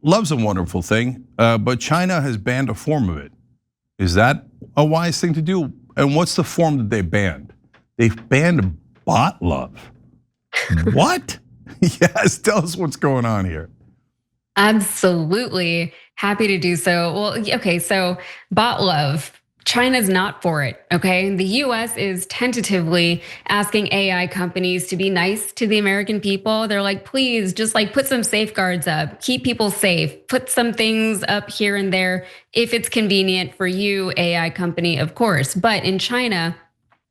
love's a wonderful thing, but China has banned a form of it. Is that a wise thing to do? And what's the form that they banned? They've banned bot love. What? Yes, tell us what's going on here. Absolutely. Happy to do so. Well, okay, so bot love. China's not for it, okay? The US is tentatively asking AI companies to be nice to the American people. They're like, please just like put some safeguards up, keep people safe, put some things up here and there if it's convenient for you, AI company, of course. But in China,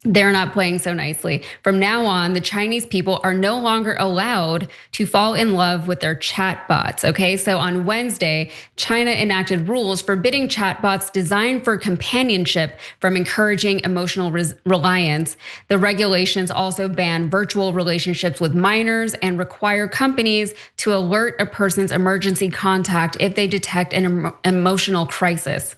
they're not playing so nicely. From now on, the Chinese people are no longer allowed to fall in love with their chatbots, okay? So on Wednesday, China enacted rules forbidding chatbots designed for companionship from encouraging emotional reliance. The regulations also ban virtual relationships with minors and require companies to alert a person's emergency contact if they detect an emotional crisis.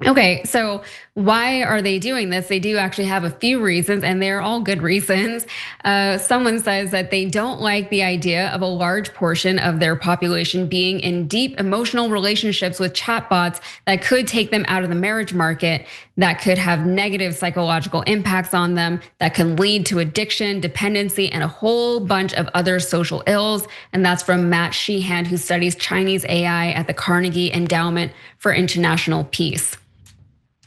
Okay, so why are they doing this? They do actually have a few reasons, and they're all good reasons. Someone says that they don't like the idea of a large portion of their population being in deep emotional relationships with chatbots that could take them out of the marriage market, that could have negative psychological impacts on them, that can lead to addiction, dependency, and a whole bunch of other social ills. And that's from Matt Sheehan, who studies Chinese AI at the Carnegie Endowment for International Peace.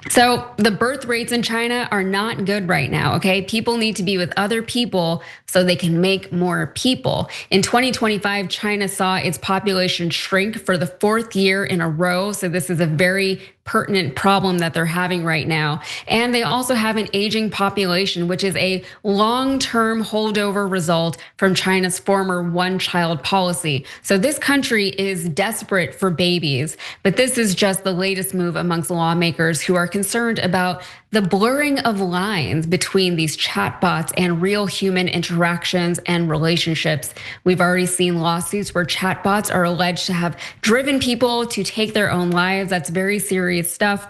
So the birth rates in China are not good right now, okay? People need to be with other people so they can make more people. In 2025, China saw its population shrink for the 4th year in a row. So this is a very pertinent problem that they're having right now. And they also have an aging population, which is a long-term holdover result from China's former one-child policy. So this country is desperate for babies, but this is just the latest move amongst lawmakers who are concerned about the blurring of lines between these chatbots and real human interactions and relationships. We've already seen lawsuits where chatbots are alleged to have driven people to take their own lives. That's very serious stuff.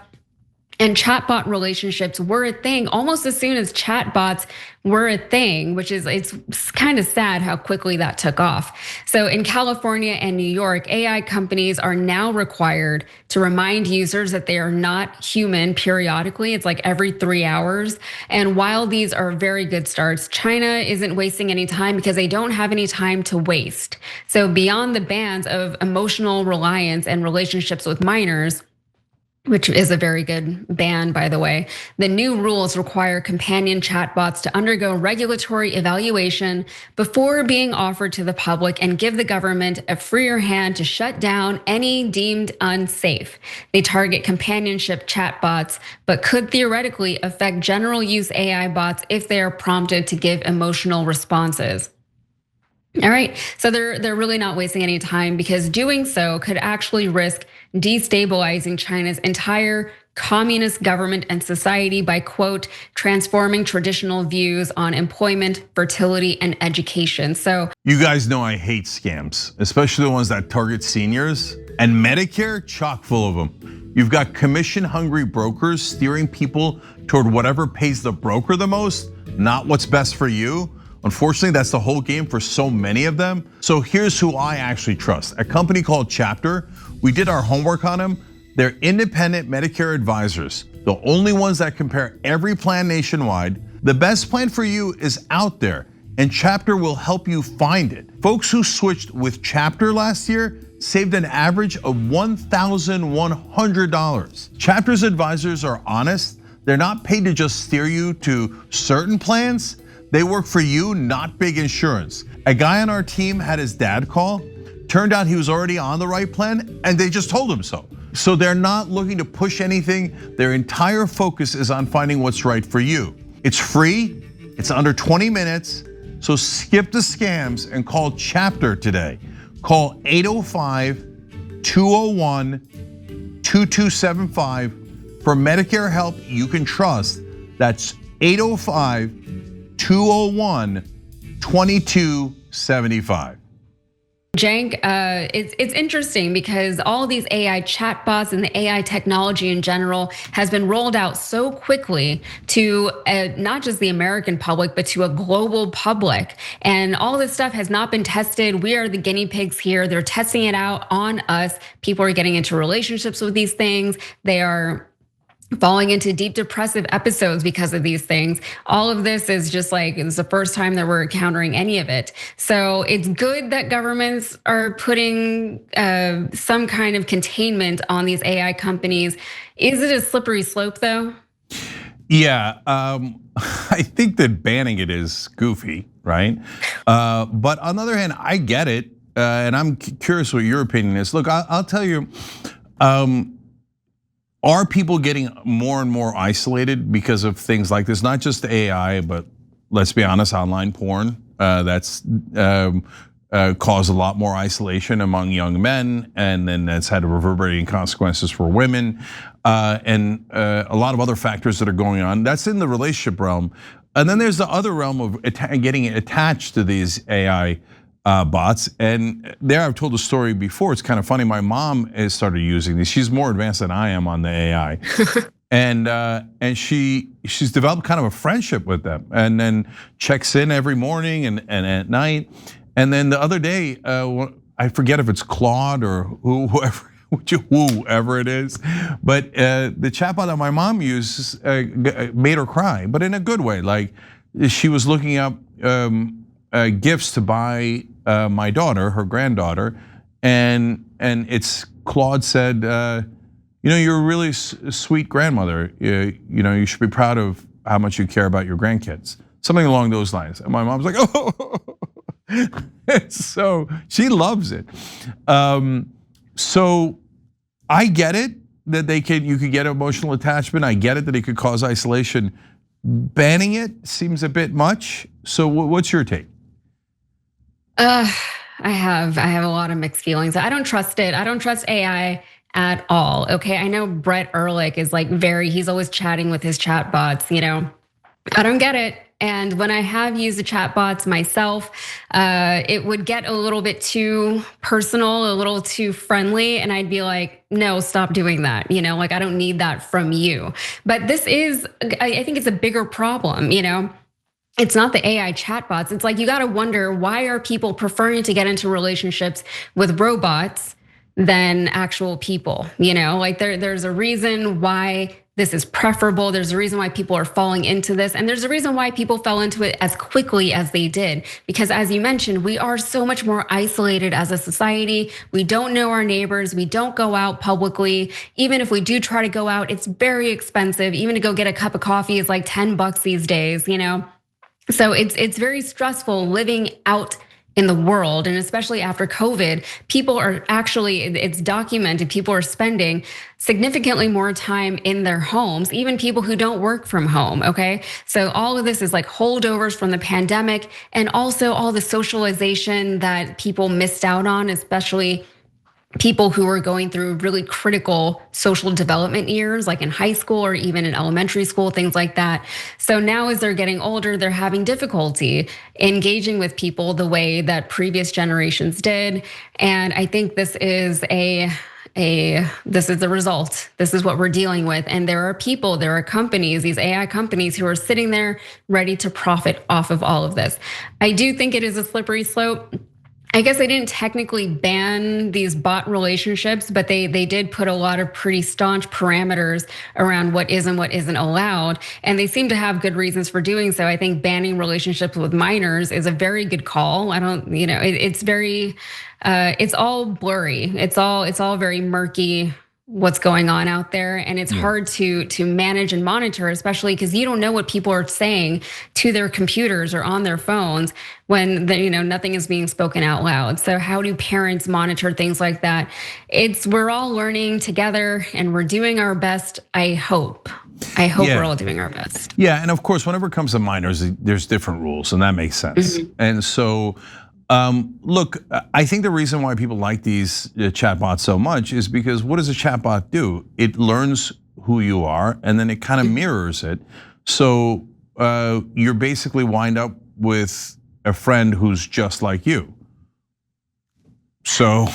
And chatbot relationships were a thing almost as soon as chatbots were a thing, which is, it's kind of sad how quickly that took off. So in California and New York, AI companies are now required to remind users that they are not human periodically. It's like every 3 hours. And while these are very good starts, China isn't wasting any time because they don't have any time to waste. So beyond the bans of emotional reliance and relationships with minors, which is a very good ban, by the way, the new rules require companion chatbots to undergo regulatory evaluation before being offered to the public and give the government a freer hand to shut down any deemed unsafe. They target companionship chatbots, but could theoretically affect general use AI bots if they are prompted to give emotional responses. All right, so they're really not wasting any time because doing so could actually risk destabilizing China's entire communist government and society by, quote, transforming traditional views on employment, fertility, and education. So you guys know I hate scams, especially the ones that target seniors. And Medicare, chock full of them. You've got commission-hungry brokers steering people toward whatever pays the broker the most, not what's best for you. Unfortunately, that's the whole game for so many of them. So here's who I actually trust. A company called Chapter. We did our homework on them. They're independent Medicare advisors, the only ones that compare every plan nationwide. The best plan for you is out there, and Chapter will help you find it. Folks who switched with Chapter last year saved an average of $1,100. Chapter's advisors are honest. They're not paid to just steer you to certain plans. They work for you, not big insurance. A guy on our team had his dad call. Turned out he was already on the right plan, and they just told him so. So they're not looking to push anything. Their entire focus is on finding what's right for you. It's free, it's under 20 minutes. So skip the scams and call Chapter today. Call 805-201-2275 for Medicare help you can trust. That's 805-201-2275. Cenk, it's interesting because all of these AI chatbots and the AI technology in general has been rolled out so quickly to not just the American public, but to a global public. And all this stuff has not been tested. We are the guinea pigs here. They're testing it out on us. People are getting into relationships with these things. They are falling into deep depressive episodes because of these things. All of this is just like, it's the first time that we're encountering any of it. So it's good that governments are putting some kind of containment on these AI companies. Is it a slippery slope though? Yeah, I think that banning it is goofy, right? But on the other hand, I get it, and I'm curious what your opinion is. Look, I'll tell you, are people getting more and more isolated because of things like this? Not just AI, but let's be honest, online porn. That's caused a lot more isolation among young men, and then that's had reverberating consequences for women, and a lot of other factors that are going on. That's in the relationship realm. And then there's the other realm of getting attached to these AI bots. And there I've told a story before. It's kind of funny. My mom has started using these. She's more advanced than I am on the AI. And she's developed kind of a friendship with them, and then checks in every morning and at night. And then the other day, I forget if it's Claude or whoever it is, but the chatbot that my mom uses made her cry, but in a good way. Like she was looking up gifts to buy my daughter, her granddaughter, and it's Claude said, you're a really sweet grandmother. You should be proud of how much you care about your grandkids. Something along those lines. And my mom's like, oh. So she loves it. So I get it that you could get emotional attachment. I get it that it could cause isolation. Banning it seems a bit much. So what's your take? I have a lot of mixed feelings. I don't trust it. I don't trust AI at all. Okay, I know Brett Ehrlich is like he's always chatting with his chatbots. I don't get it. And when I have used the chatbots myself, it would get a little bit too personal, a little too friendly, and I'd be like, no, stop doing that. Like I don't need that from you. But this is, I think it's a bigger problem. It's not the AI chatbots. It's like you got to wonder, why are people preferring to get into relationships with robots than actual people? Like there's a reason why this is preferable. There's a reason why people are falling into this. And there's a reason why people fell into it as quickly as they did. Because as you mentioned, we are so much more isolated as a society. We don't know our neighbors. We don't go out publicly. Even if we do try to go out, it's very expensive. Even to go get a cup of coffee is like $10 these days, So it's very stressful living out in the world, and especially after COVID, people are actually, it's documented, people are spending significantly more time in their homes, even people who don't work from home, okay? So all of this is like holdovers from the pandemic, and also all the socialization that people missed out on, especially people who are going through really critical social development years, like in high school or even in elementary school, things like that. So now as they're getting older, they're having difficulty engaging with people the way that previous generations did. And I think this is this is the result. This is what we're dealing with. And there are companies, these AI companies who are sitting there ready to profit off of all of this. I do think it is a slippery slope. I guess they didn't technically ban these bot relationships, but they did put a lot of pretty staunch parameters around what is and what isn't allowed. And they seem to have good reasons for doing so. I think banning relationships with minors is a very good call. It's very, it's all blurry. It's all very murky, what's going on out there, and it's hard to manage and monitor, especially because you don't know what people are saying to their computers or on their phones when nothing is being spoken out loud. So how do parents monitor things like that? We're all learning together, and we're doing our best. I hope we're all doing our best. Yeah, and of course, whenever it comes to minors, there's different rules, and that makes sense. And so, look, I think the reason why people like these chatbots so much is because what does a chatbot do? It learns who you are, and then it kind of mirrors it. So you're basically wind up with a friend who's just like you. So,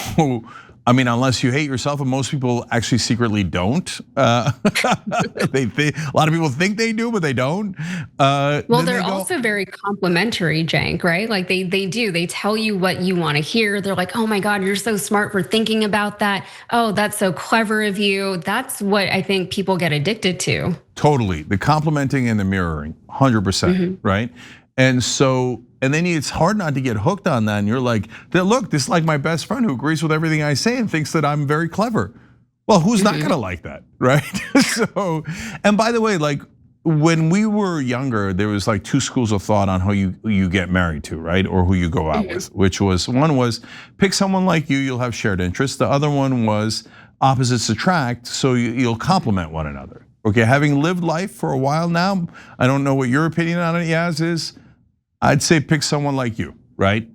I mean, unless you hate yourself, and most people actually secretly don't. They think, a lot of people think they do, but they don't. Well, they're also very complimentary, Cenk, right? Like they do. They tell you what you want to hear. They're like, "Oh my God, you're so smart for thinking about that. Oh, that's so clever of you." That's what I think people get addicted to. Totally, the complimenting and the mirroring, 100%, right? And so, and then it's hard not to get hooked on that. And you're like, look, this is like my best friend who agrees with everything I say and thinks that I'm very clever. Well, who's not gonna like that, right? So, and by the way, like when we were younger, there was like two schools of thought on who you get married to, right? Or who you go out with, which was, one was pick someone like you'll have shared interests. The other one was opposites attract, so you'll complement one another. Okay, having lived life for a while now, I don't know what your opinion on it, Yaz, is. I'd say pick someone like you, right?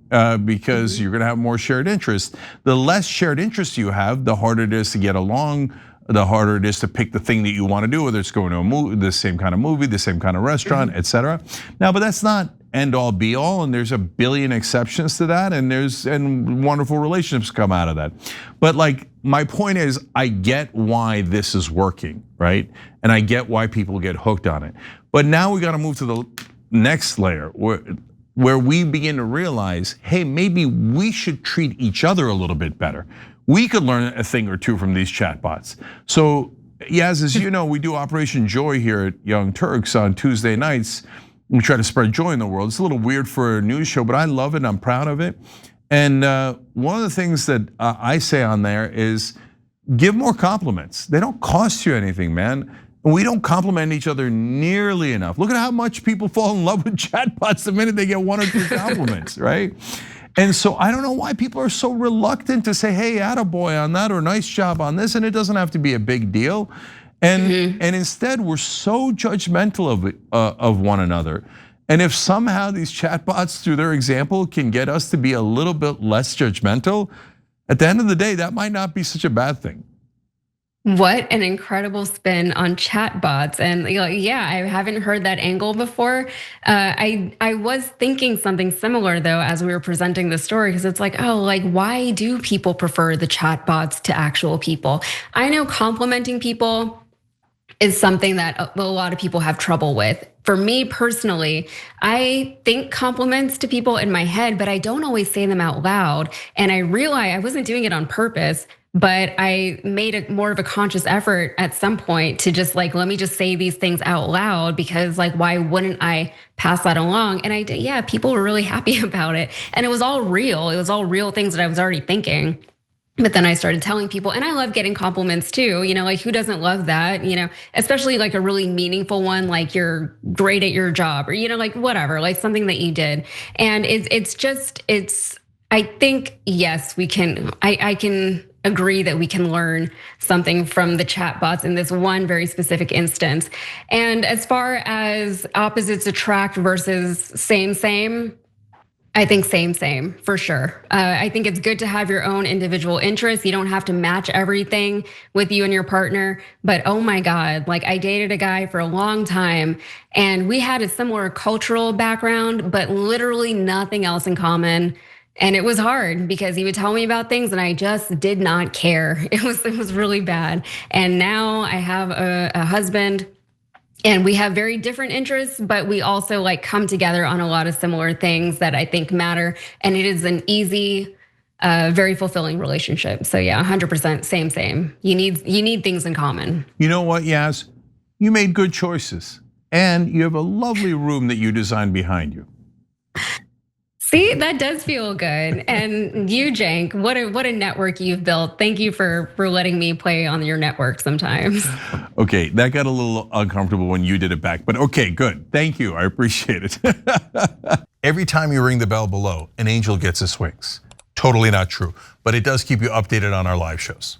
Because you're gonna have more shared interests. The less shared interests you have, the harder it is to get along, the harder it is to pick the thing that you wanna do, whether it's going to a movie, the same kind of movie, the same kind of restaurant, etc. Now, but that's not end all be all, and there's a billion exceptions to that, and wonderful relationships come out of that. But like, my point is, I get why this is working, right? And I get why people get hooked on it. But now we gotta move to the next layer where we begin to realize, hey, maybe we should treat each other a little bit better. We could learn a thing or two from these chatbots. So, Yaz, as you know, we do Operation Joy here at Young Turks on Tuesday nights. We try to spread joy in the world. It's a little weird for a news show, but I love it, I'm proud of it. And one of the things that I say on there is give more compliments. They don't cost you anything, man. We don't compliment each other nearly enough. Look at how much people fall in love with chatbots the minute they get one or two compliments, right? And so I don't know why people are so reluctant to say, hey, attaboy on that, or nice job on this, and it doesn't have to be a big deal. And instead, we're so judgmental of one another. And if somehow these chatbots, through their example, can get us to be a little bit less judgmental, at the end of the day, that might not be such a bad thing. What an incredible spin on chatbots. And yeah, I haven't heard that angle before. I was thinking something similar though as we were presenting the story, because it's like, oh, like why do people prefer the chatbots to actual people? I know complimenting people is something that a lot of people have trouble with. For me personally, I think compliments to people in my head, but I don't always say them out loud. And I realized I wasn't doing it on purpose, but I made more of a conscious effort at some point to just like, let me just say these things out loud, because like, why wouldn't I pass that along? And I did, yeah, people were really happy about it. And it was all real. It was all real things that I was already thinking. But then I started telling people, and I love getting compliments too, like who doesn't love that, especially like a really meaningful one, like you're great at your job, or like whatever, like something that you did. And I think, yes, we can, I can agree that we can learn something from the chatbots in this one very specific instance. And as far as opposites attract versus same, I think same for sure. I think it's good to have your own individual interests. You don't have to match everything with you and your partner. But oh my God, like I dated a guy for a long time and we had a similar cultural background, but literally nothing else in common. And it was hard because he would tell me about things and I just did not care. It was really bad. And now I have a husband and we have very different interests, but we also like come together on a lot of similar things that I think matter. And it is an easy, very fulfilling relationship. So yeah, 100% same. You need things in common. You know what, Yaz? You made good choices. And you have a lovely room that you designed behind you. See, that does feel good. And you, Cenk, what a network you've built. Thank you for letting me play on your network sometimes. Okay, that got a little uncomfortable when you did it back, but okay, good. Thank you, I appreciate it. Every time you ring the bell below, an angel gets his wings. Totally not true, but it does keep you updated on our live shows.